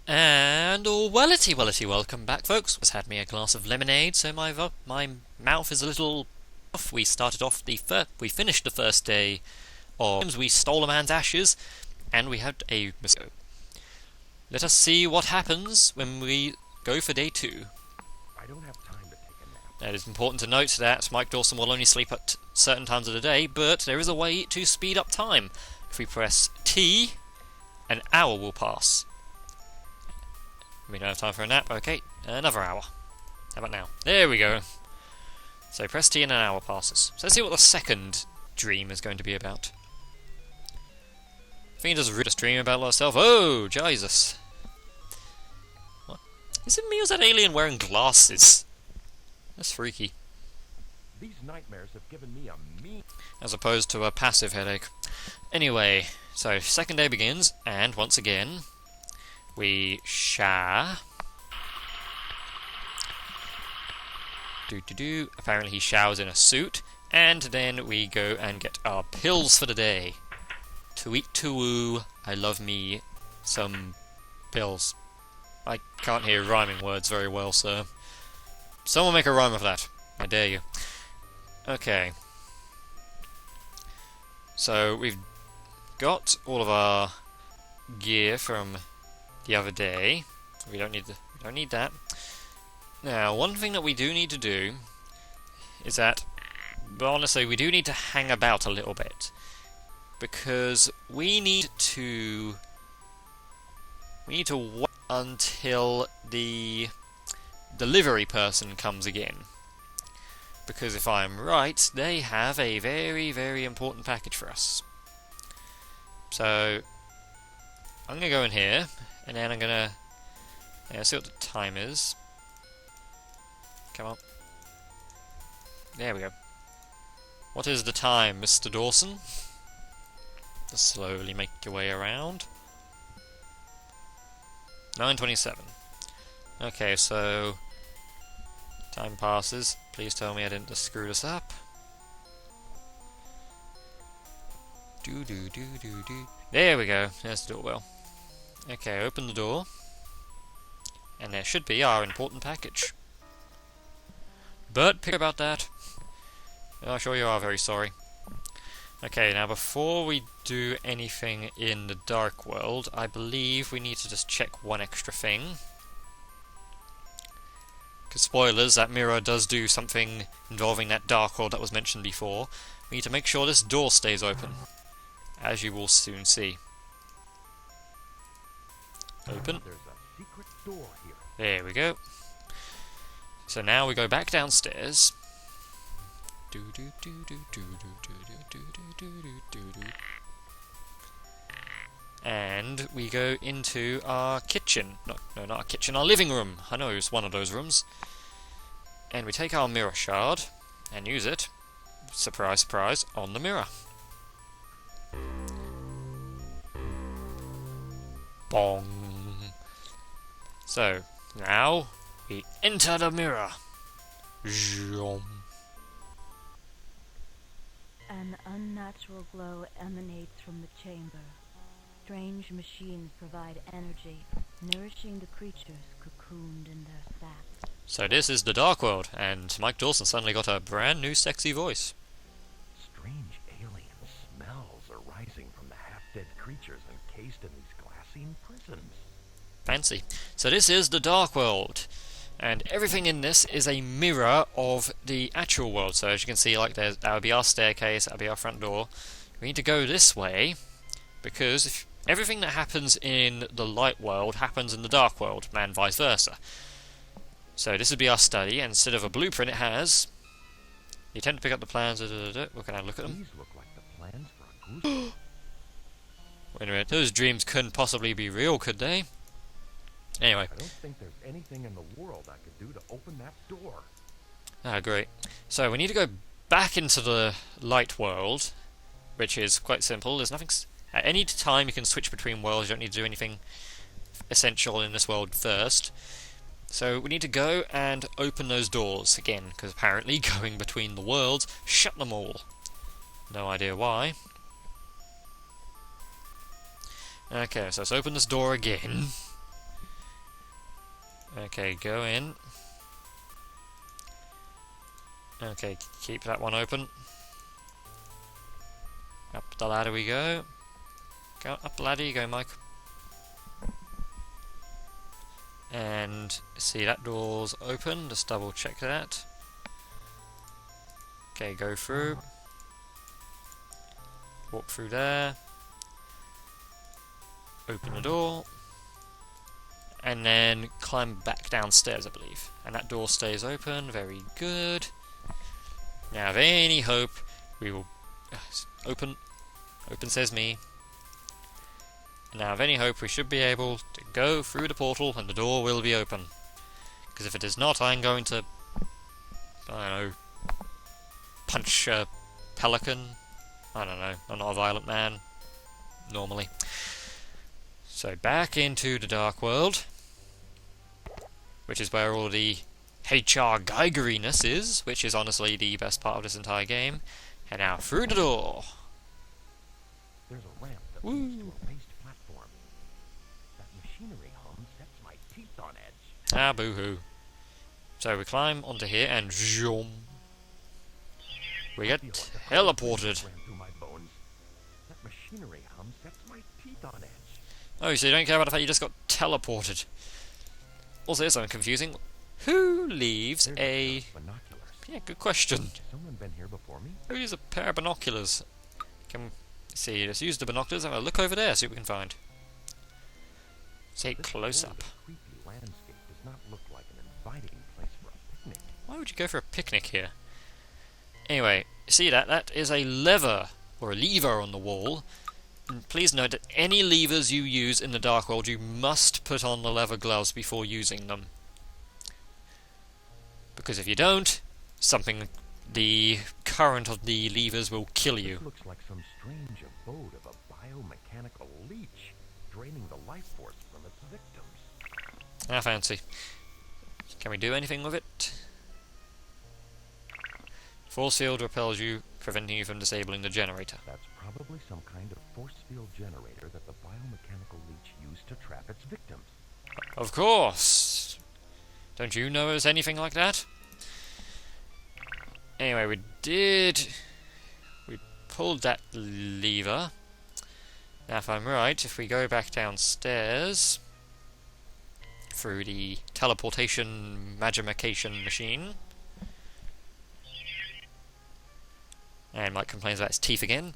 And welcome back, folks. Just had me a glass of lemonade, so my mouth is a little off. We finished the first day of we stole a man's ashes, and we had a mosquito. Let us see what happens when we go for day 2. I don't have time to take a nap. Now, it is important to note that Mike Dawson will only sleep at certain times of the day, but there is a way to speed up time. If we press T, an hour will pass. We don't have time for a nap. Okay, another hour. How about now? There we go. So press T and an hour passes. So let's see what the second dream is going to be about. I think he does a dream about herself. Oh, Jesus. What? Is it me or is that alien wearing glasses? That's freaky. These nightmares have given me a mean... As opposed to a passive headache. Anyway, so second day begins, and once again... we shall... Apparently he showers in a suit, and then we go and get our pills for the day. Tweet to woo, I love me some pills. I can't hear rhyming words very well, sir. Someone make a rhyme of that. I dare you. Okay. So we've got all of our gear from the other day. We don't need that. Now, one thing that we do need to do is that, honestly, we do need to hang about a little bit, because we need to wait until the delivery person comes again. Because if I'm right, they have a very, very important package for us. So I'm gonna go in here. And then I'm gonna see what the time is. Come on. There we go. What is the time, Mr. Dawson? Just slowly make your way around. 9:27. Okay, so time passes. Please tell me I didn't just screw this up. There we go. There's the doorbell. Okay, open the door, and there should be our important package. But pick about that. I'm sure you are very sorry. Okay, now before we do anything in the Dark World, I believe we need to just check one extra thing. Because spoilers, that mirror does do something involving that Dark World that was mentioned before. We need to make sure this door stays open, as you will soon see. Open. There's a secret door here. There we go. So now we go back downstairs. And we go into our kitchen. No, not our kitchen, our living room. I know it's one of those rooms. And we take our mirror shard and use it, surprise, surprise, on the mirror. Bong. So, now, we enter the mirror. Zhom. An unnatural glow emanates from the chamber. Strange machines provide energy, nourishing the creatures cocooned in their sap. So this is the Dark World, and Mike Dawson suddenly got a brand new sexy voice. Strange alien smells are rising from the half-dead creatures encased in these glassine prisons. Fancy. So this is the Dark World, and everything in this is a mirror of the actual world. So as you can see, like that would be our staircase, that would be our front door. We need to go this way, because if everything that happens in the light world happens in the dark world, and vice versa. So this would be our study, and instead of a blueprint it has... You tend to pick up the plans, What can I look at them? These look like the plans for a goose. Wait a minute, those dreams couldn't possibly be real, could they? Anyway. I don't think there's anything in the world I could do to open that door. Ah, great. So we need to go back into the light world, which is quite simple. There's nothing... At any time you can switch between worlds, you don't need to do anything essential in this world first. So we need to go and open those doors again, because apparently going between the worlds shut them all. No idea why. Okay, so let's open this door again. Okay, go in. Okay, keep that one open. Up the ladder we go. Go up the ladder you go, Mike. And see, that door's open. Just double check that. Okay, go through. Walk through there. Open the door. And then climb back downstairs, I believe. And that door stays open. Very good. Now, if any hope, we will... open says me. Now, of any hope, we should be able to go through the portal and the door will be open. Because if it is not, I'm going to... I don't know... punch a pelican. I don't know. I'm not a violent man. Normally. So, back into the Dark World. Which is where all the HR Geigeriness is. Which is honestly the best part of this entire game. And now, through the door! There's a ramp that leads to a raised platform. That machinery hum sets my teeth on edge. Ah, boo-hoo. So we climb onto here and zoom. We get teleported. Ran through my bones. That machinery hum sets my teeth on edge. Oh, so you don't care about the fact you just got teleported. Also, here's something confusing. Who leaves There's a... binoculars. Yeah, good question. Has someone been here before me? Who leaves a pair of binoculars? Can we see, let's use the binoculars and have a look over there, see what we can find. Say This close old up. and creepy landscape does not look like an inviting place for a picnic. Why would you go for a picnic here? Anyway, see that? That is a lever, or a lever on the wall. And please note that any levers you use in the Dark World, you must put on the leather gloves before using them. Because if you don't, the current of the levers will kill you. This looks like some strange abode of a biomechanical leech, draining the life force from its victims. Ah, fancy. Can we do anything with it? Force field repels you, preventing you from disabling the generator. That's probably some kind of force field generator that the biomechanical leech used to trap its victims. Of course! Don't you know there's anything like that? Anyway, we pulled that lever. Now, if I'm right, if we go back downstairs through the teleportation magication machine, and Mike complains about his teeth again.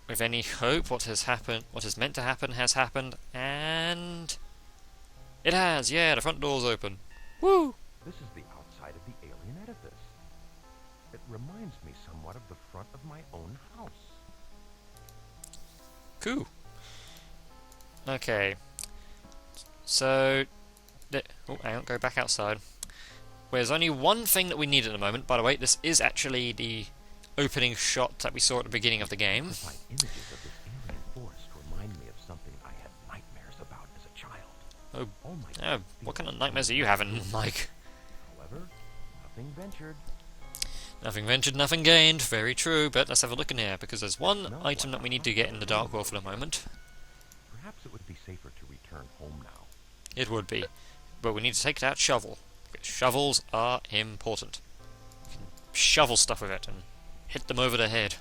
With any hope, what has meant to happen has happened, and it has. Yeah, the front door's open. Woo! This is the outside of the alien edifice. It reminds me somewhat of the front of my own house. Cool. Okay. So, oh, hang on, go back outside. There's only one thing that we need at the moment. By the way, this is actually the opening shot that we saw at the beginning of the game. My images of this alien forest remind me of something I had nightmares about as a child. Oh, my what kind of nightmares are you having, Mike? However, nothing ventured. Nothing ventured, nothing gained. Very true, but let's have a look in here, because there's one item that we need to get in the Dark World for the moment. Perhaps it would be safer to return home now. It would be. But we need to take that shovel. Because shovels are important. You can shovel stuff with it and hit them over the head.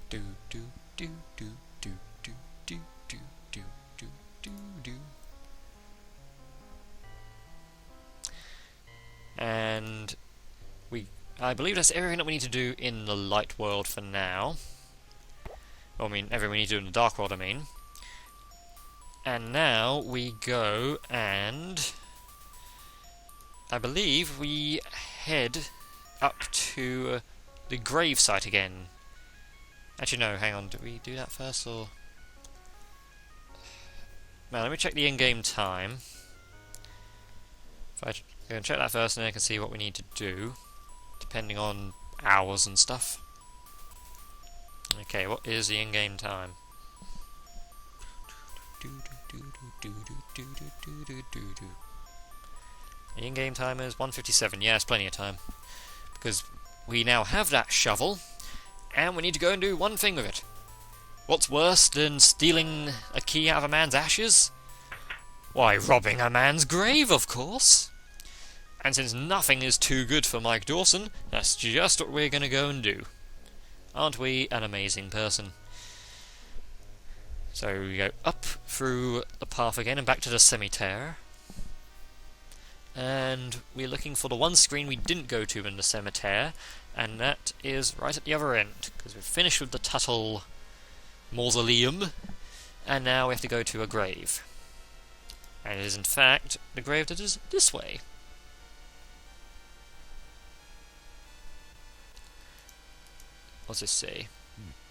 Do do do do do do do do do do do do. And I believe that's everything that we need to do in the light world for now. Well, I mean, everything we need to do in the dark world, I mean. And now we go and I believe we head up to the grave site again. Actually, no, hang on. Did we do that first, or...? Now, let me check the in-game time. If I go and check that first, and then I can see what we need to do, depending on hours and stuff. Okay, what is the in-game time? The in-game time is 1:57. Yeah, it's plenty of time. Because we now have that shovel, and we need to go and do one thing with it. What's worse than stealing a key out of a man's ashes? Why, robbing a man's grave, of course. And since nothing is too good for Mike Dawson, that's just what we're going to go and do. Aren't we an amazing person? So we go up through the path again and back to the cemetery. And we're looking for the one screen we didn't go to in the cemetery, and that is right at the other end, because we've finished with the Tuttle mausoleum, and now we have to go to a grave. And it is in fact the grave that is this way. What's this say?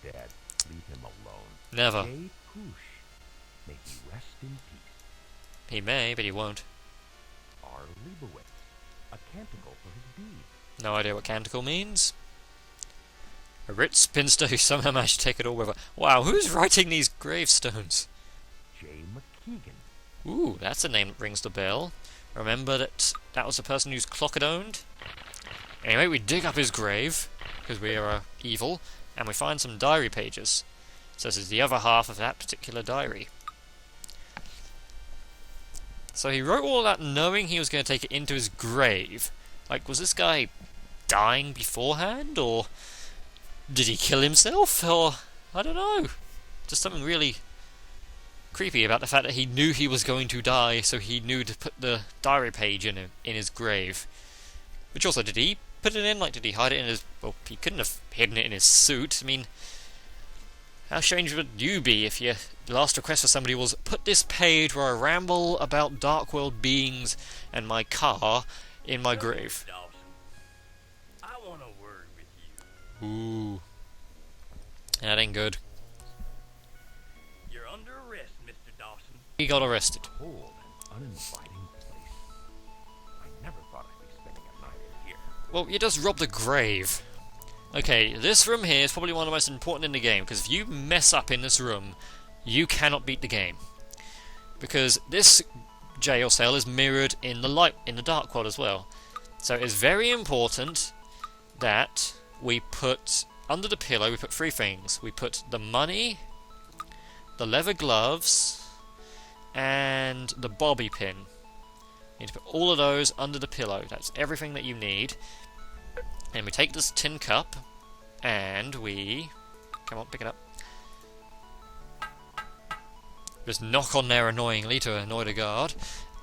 He's dead. Leave him alone. Never. Jay Poosh. May he rest in peace. He may, but he won't. R. Leibowitz. A canticle for his deed. No idea what canticle means. A rich spinster who somehow managed to take it all with her. Wow, who's writing these gravestones? J. McKeegan. Ooh, that's a name that rings the bell. Remember that was the person whose clock it owned? Anyway, we dig up his grave, because we are evil, and we find some diary pages. So this is the other half of that particular diary. So he wrote all that knowing he was going to take it into his grave. Like, was this guy dying beforehand, or did he kill himself, or I don't know. Just something really creepy about the fact that he knew he was going to die, so he knew to put the diary page in his grave. Which also, did he put it in? Like, did he hide it in his... Well, he couldn't have hidden it in his suit. I mean, how strange would you be if your last request for somebody was, put this page where I ramble about dark world beings and my car in my grave? Dawson, I want a word with you. Ooh. That ain't good. You're under arrest, Mr. Dawson. He got arrested. Cold and uninviting place. I never thought I'd be spending a night in here. Well, you just robbed a grave. Okay, this room here is probably one of the most important in the game, because if you mess up in this room, you cannot beat the game. Because this jail cell is mirrored in the dark world as well. So it's very important that we put, under the pillow, we put three things. We put the money, the leather gloves, and the bobby pin. You need to put all of those under the pillow. That's everything that you need. And we take this tin cup, and we... Come on, pick it up. Just knock on there annoyingly to annoy the guard.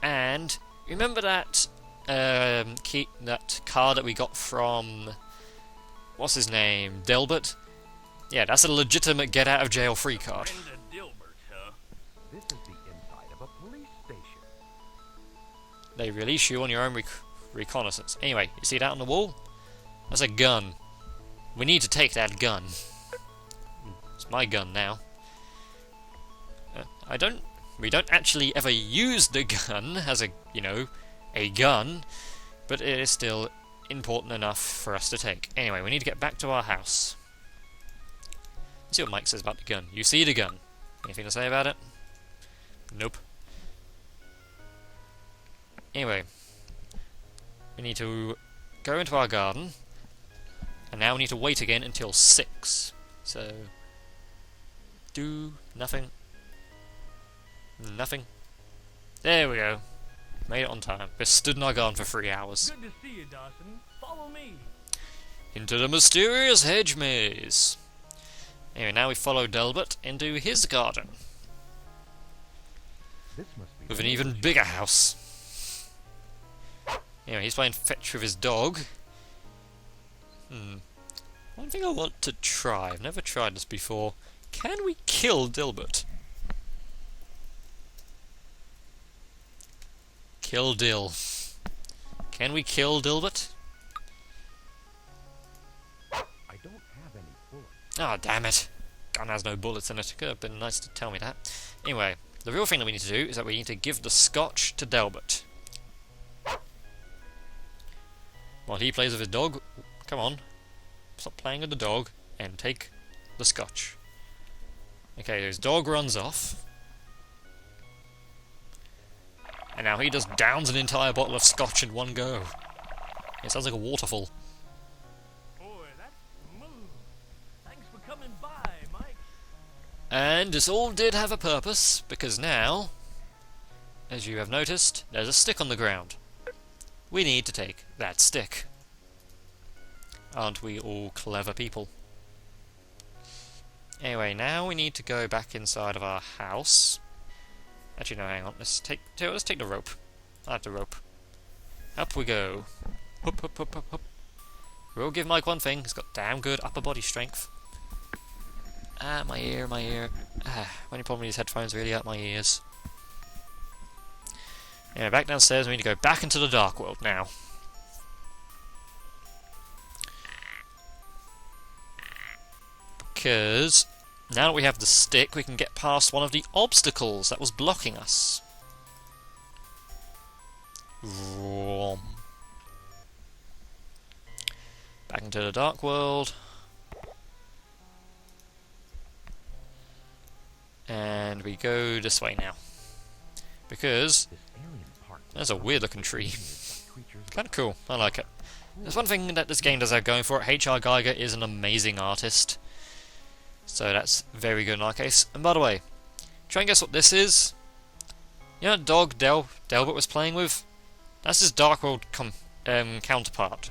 And remember that that card that we got from... What's his name? Delbert? Yeah, that's a legitimate get-out-of-jail-free card. Brenda Dilbert, huh? This is the inside of a police station. They release you on your own reconnaissance. Anyway, you see that on the wall? That's a gun. We need to take that gun. It's my gun now. We don't actually ever use the gun as a gun, but it is still important enough for us to take. Anyway, we need to get back to our house. Let's see what Mike says about the gun. You see the gun. Anything to say about it? Nope. Anyway, we need to go into our garden. And now we need to wait again until 6. So... do nothing. Nothing. There we go. Made it on time. We stood in our garden for 3 hours. Good to see you, Dawson. Follow me. Into the mysterious hedge maze. Anyway, now we follow Delbert into his garden. This must be With an even bigger house. Anyway, he's playing fetch with his dog. One thing I want to try, I've never tried this before. Can we kill Dilbert? Kill Dill. Can we kill Dilbert? I don't have any bullets. Ah, damn it. Gun has no bullets in it. Could have been nice to tell me that. Anyway, the real thing that we need to do is that we need to give the scotch to Delbert. While he plays with his dog, come on. Stop playing with the dog and take the scotch. Okay, his dog runs off. And now he just downs an entire bottle of scotch in one go. It sounds like a waterfall. Boy, that's smooth. Thanks for coming by, Mike. And this all did have a purpose, because now, as you have noticed, there's a stick on the ground. We need to take that stick. Aren't we all clever people? Anyway, now we need to go back inside of our house. Actually, no, hang on. Let's take the rope. I have the rope. Up we go. Hup, hup, hup, hup, hup. We'll give Mike one thing. He's got damn good upper body strength. Ah, my ear, my ear. Ah, when you put me these headphones really hurt my ears. Yeah, back downstairs. We need to go back into the dark world now. Because now that we have the stick, we can get past one of the obstacles that was blocking us. Vroom. Back into the dark world. And we go this way now. Because there's a weird looking tree. Kind of cool, I like it. There's one thing that this game does have going for it. H.R. Geiger is an amazing artist. So that's very good in our case. And by the way, try and guess what this is. You know that dog Delbert was playing with? That's his Dark World counterpart.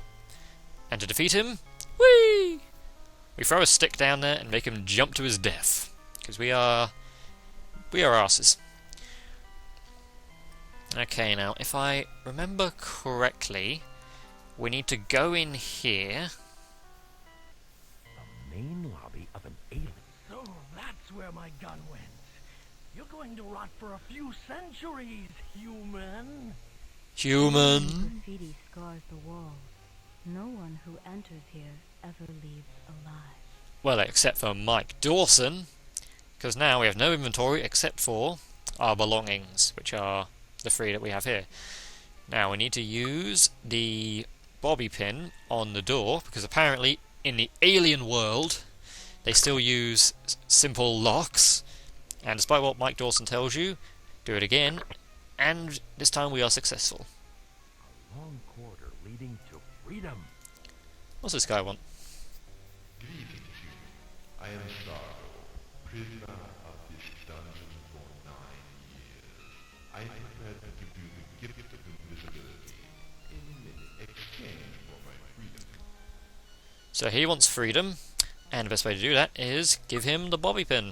And to defeat him, whee! We throw a stick down there and make him jump to his death. Because we are asses. Okay, now, if I remember correctly, we need to go in here. The main lobby of an alien. So that's where my gun went. You're going to rot for a few centuries, human. Human. Graffiti scars the walls. No one who enters here ever leaves alive. Well, except for Mike Dawson. Because now we have no inventory except for our belongings, which are the 3 that we have here. Now we need to use the bobby pin on the door, because apparently in the alien world they still use simple locks, and despite what Mike Dawson tells you, do it again, and this time we are successful. A long corridor leading to freedom. What's this guy want? Greetings, human. I am Stargo, prisoner of this dungeon for 9 years. I am prepared to give you the gift of invisibility in exchange for my freedom. So he wants freedom, and the best way to do that is give him the bobby pin.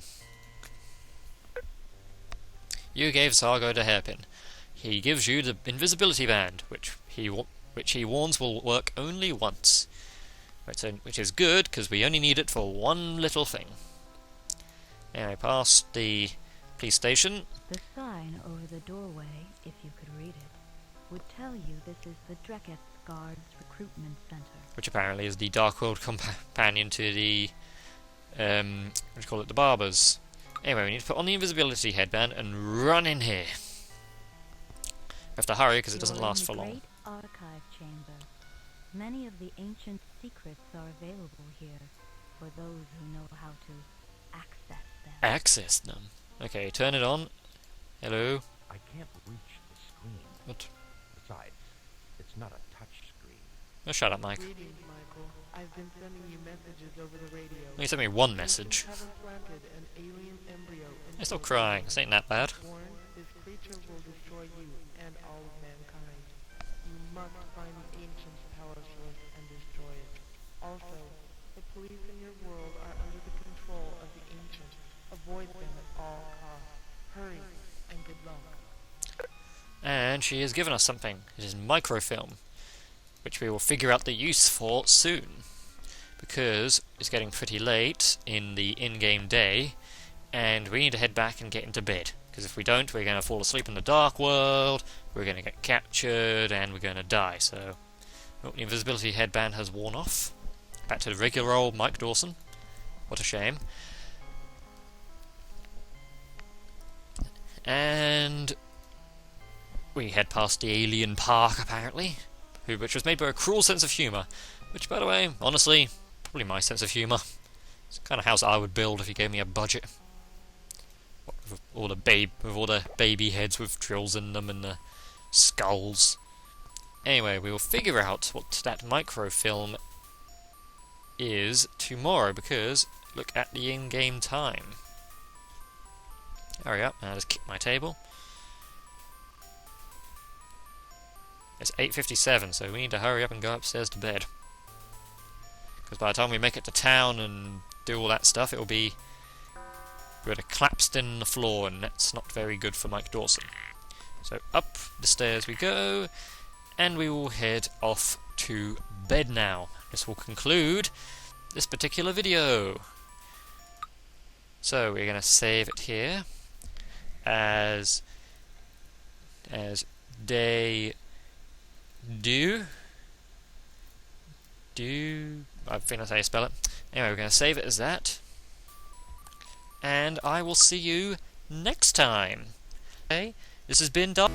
You gave Sargo the hairpin. He gives you the invisibility band, which he warns will work only once. Which is good, because we only need it for one little thing. Anyway, past the police station. The sign over the doorway, if you could read it, would tell you this is the Dreketh Guards Recruitment Center. Which apparently is the Dark World companion to the, what do you call it, the Barbers. Anyway, we need to put on the invisibility headband and run in here. We have to hurry because it doesn't last for long. Great Archive Chamber. Many of the ancient secrets are available here for those who know how to access them. Access them. Okay, turn it on. Hello. I can't reach the screen. What? Besides, it's not a touch screen. Oh, shut up, Mike. Greetings, Michael. I've been sending you messages over the radio. You sent me one message. Have implanted an alien embryo into Stop your crying. brain. This ain't that bad. Warn, this creature will destroy you and all of mankind. You must find the ancient's power source and destroy it. Also, the police in your world are under the control of the ancient. Avoid them at all costs. Hurry, and good luck. And she has given us something. It is microfilm, which we will figure out the use for soon. Because it's getting pretty late in the in-game day, and we need to head back and get into bed. Because if we don't, we're going to fall asleep in the dark world, we're going to get captured, and we're going to die. So, oh, the invisibility headband has worn off. Back to the regular old Mike Dawson. What a shame. And we head past the alien park, apparently, which was made by a cruel sense of humour. Which, by the way, honestly, probably my sense of humour. It's the kind of house I would build if you gave me a budget. With all the baby heads with drills in them and the skulls. Anyway, we will figure out what that microfilm is tomorrow, because look at the in-game time. Hurry up, and I'll just kick my table. It's 8:57, so we need to hurry up and go upstairs to bed. Because by the time we make it to town and do all that stuff, it'll be... we're collapsed in the floor, and that's not very good for Mike Dawson. So up the stairs we go, and we will head off to bed now. This will conclude this particular video. So we're going to save it here as day do. I think that's how you spell it. Anyway, we're going to save it as that, and I will see you next time. Okay, this has been Dark.